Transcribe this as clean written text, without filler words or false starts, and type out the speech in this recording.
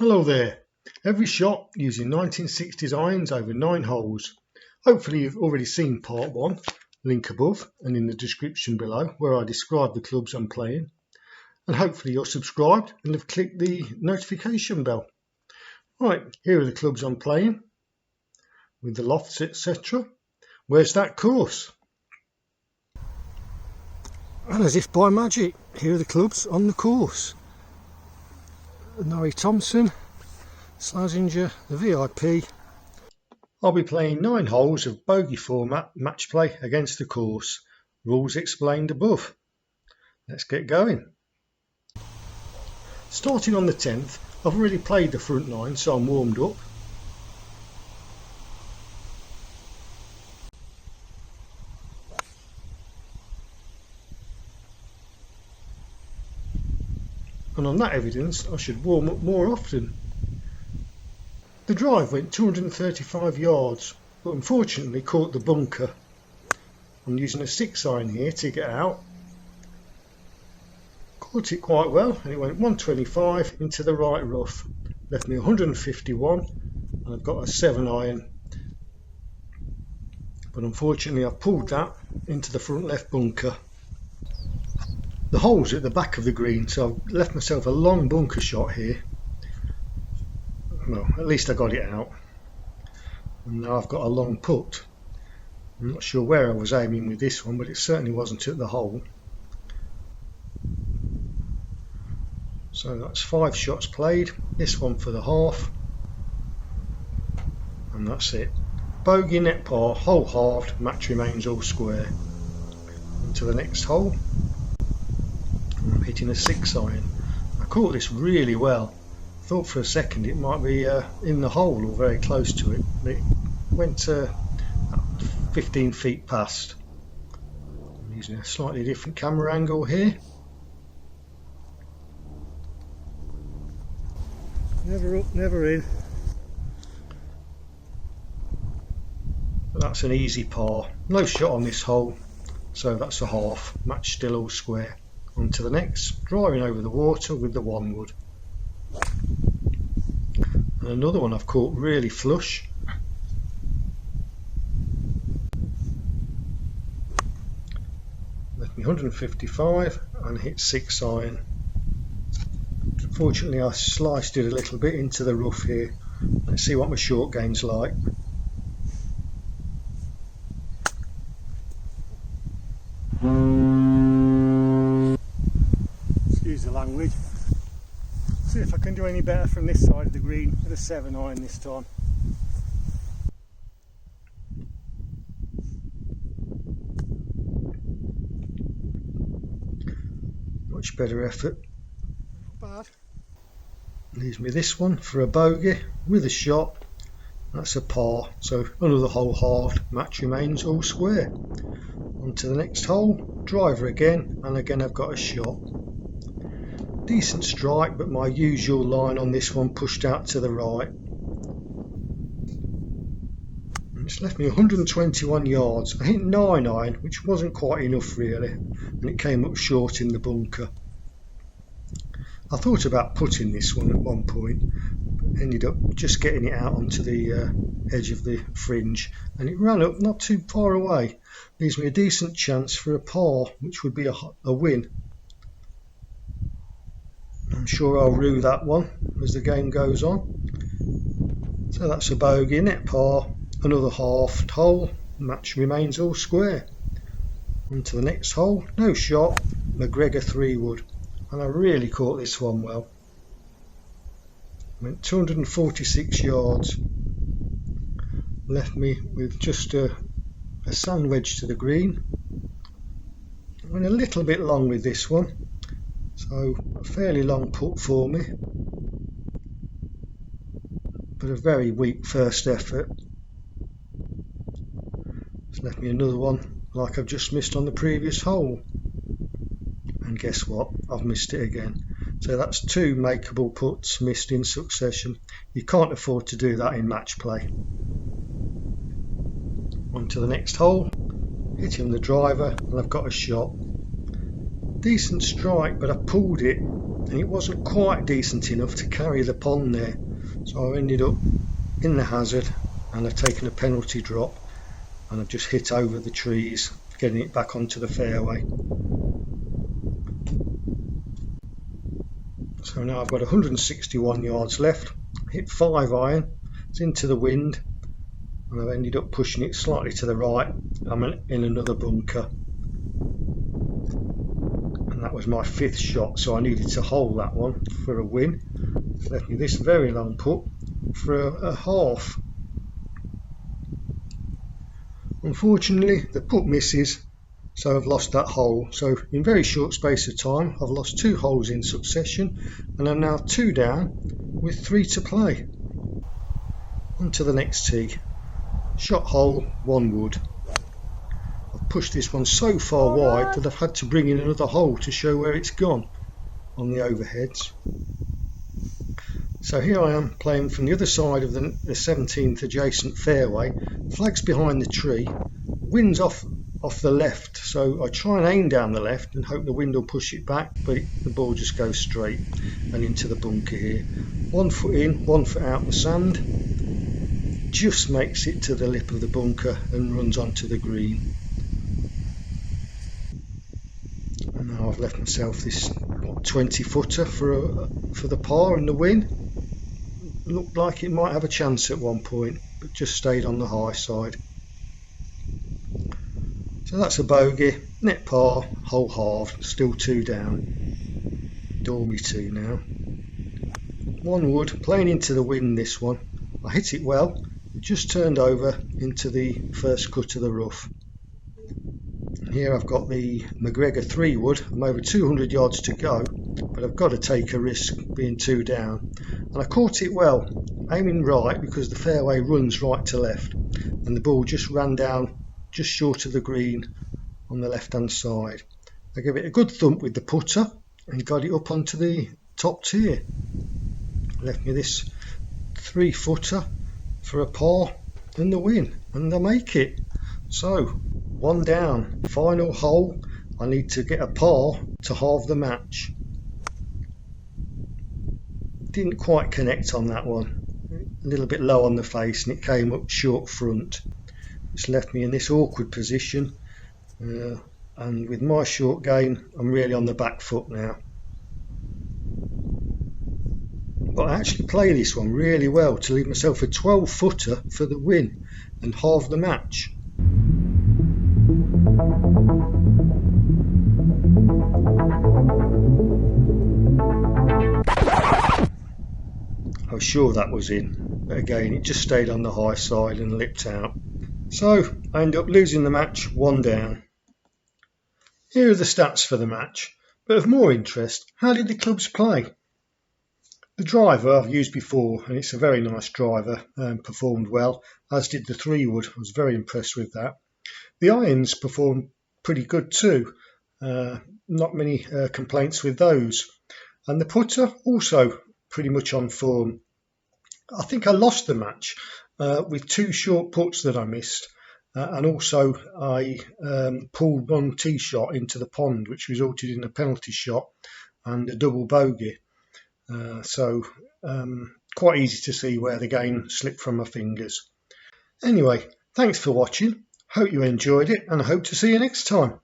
Hello there. Every shot using 1960s irons over 9 holes. Hopefully you've already seen part 1, link above and in the description below, where I describe the clubs I'm playing. And hopefully you're subscribed and have clicked the notification bell. Right, here are the clubs I'm playing, with the lofts, etc. Where's that course? And as if by magic, here are the clubs on the course. Norrie Thomson, Slazenger, the VIP. I'll be playing 9 holes of bogey format match play against the course. Rules explained above. Let's get going. Starting on the 10th, I've already played the front 9, so I'm warmed up. And on that evidence, I should warm up more often. The drive went 235 yards, but unfortunately caught the bunker. I'm using a 6-iron here to get out. Caught it quite well, and it went 125 into the right rough. Left me 151, and I've got a 7-iron. But unfortunately I pulled that into the front left bunker. The hole's at the back of the green, so I've left myself a long bunker shot here. Well, at least I got it out. And now I've got a long putt. I'm not sure where I was aiming with this one, but it certainly wasn't at the hole. So that's 5 shots played, this one for the half. And that's it. Bogey, net par, hole halved, match remains all square. On to the next hole. I'm hitting a 6-iron. I caught this really well. Thought for a second it might be in the hole or very close to it, but it went 15 feet past. I'm using a slightly different camera angle here. Never up, never in. But that's an easy par. No shot on this hole, so that's a half. Match still all square. On to the next, driving over the water with the 1 wood. And another one I've caught really flush. Left me 155 and hit 6-iron. Fortunately I sliced it a little bit into the rough here. Let's see what my short game's like. Excuse the language. See if I can do any better from this side of the green with a 7-iron this time. Much better effort. Not bad. Leaves me this one for a bogey with a shot. That's a par, so another hole halved, match remains all square. On to the next hole, driver again, and again I've got a shot. Decent strike, but my usual line on this one pushed out to the right. And it's left me 121 yards. I hit 9-iron, which wasn't quite enough really, and it came up short in the bunker. I thought about putting this one at one point, but ended up just getting it out onto the edge of the fringe, and it ran up not too far away. Leaves me a decent chance for a par, which would be a win. I'm sure I'll rue that one as the game goes on. So that's a bogey, net par, another halved hole, match remains all square. On to the next hole, no shot, McGregor 3 wood, and I really caught this one well. Went 246 yards, left me with just a sand wedge to the green. Went a little bit long with this one. So a fairly long putt for me, but a very weak first effort. It's left me another one like I've just missed on the previous hole, and guess what, I've missed it again. So that's 2 makeable putts missed in succession. You can't afford to do that in match play. On to the next hole, hitting the driver, and I've got a shot. Decent strike, but I pulled it and it wasn't quite decent enough to carry the pond there, so I ended up in the hazard and I've taken a penalty drop and I've just hit over the trees, getting it back onto the fairway. So now I've got 161 yards left. Hit 5 iron, it's into the wind, and I've ended up pushing it slightly to the right. I'm in another bunker, and that was my 5th shot, so I needed to hold that one for a win. It's left me this very long putt for a half. Unfortunately the putt misses, so I've lost that hole. So in very short space of time I've lost 2 holes in succession, and I'm now 2 down with 3 to play. On to the next tee. Shot hole 1 wood. I've pushed this one so far wide that I've had to bring in another hole to show where it's gone on the overheads. So here I am playing from the other side of the 17th adjacent fairway. Flag's behind the tree, wind's off the left, so I try and aim down the left and hope the wind will push it back, but the ball just goes straight and into the bunker here. 1 foot in, 1 foot out the sand, just makes it to the lip of the bunker and runs onto the green. And now I've left myself this 20 footer for the par and the win. Looked like it might have a chance at one point, but just stayed on the high side. So that's a bogey, net par, hole halved, still 2 down. Dormy 2 now. 1 wood, playing into the wind this one. I hit it well, it just turned over into the first cut of the rough. And here I've got the McGregor 3 wood. I'm over 200 yards to go, but I've got to take a risk being 2 down. And I caught it well, aiming right because the fairway runs right to left, and the ball just ran down just short of the green on the left hand side. I gave it a good thump with the putter and got it up onto the top tier. Left me this 3 footer for a par and the win, and I make it. So 1 down, final hole. I need to get a par to halve the match. Didn't quite connect on that one, a little bit low on the face, and it came up short front. It's left me in this awkward position, and with my short game I'm really on the back foot now. But I actually play this one really well to leave myself a 12 footer for the win and halve the match. I was sure that was in, but again it just stayed on the high side and lipped out. So I end up losing the match 1 down. Here are the stats for the match, but of more interest, how did the clubs play? The driver I've used before, and it's a very nice driver, performed well, as did the 3 wood. I was very impressed with that. The irons performed pretty good too, not many complaints with those, and the putter also pretty much on form. I think I lost the match with 2 short putts that I missed, and also I pulled 1 tee shot into the pond, which resulted in a penalty shot and a double bogey. So quite easy to see where the game slipped from my fingers. Anyway, thanks for watching. Hope you enjoyed it, and I hope to see you next time.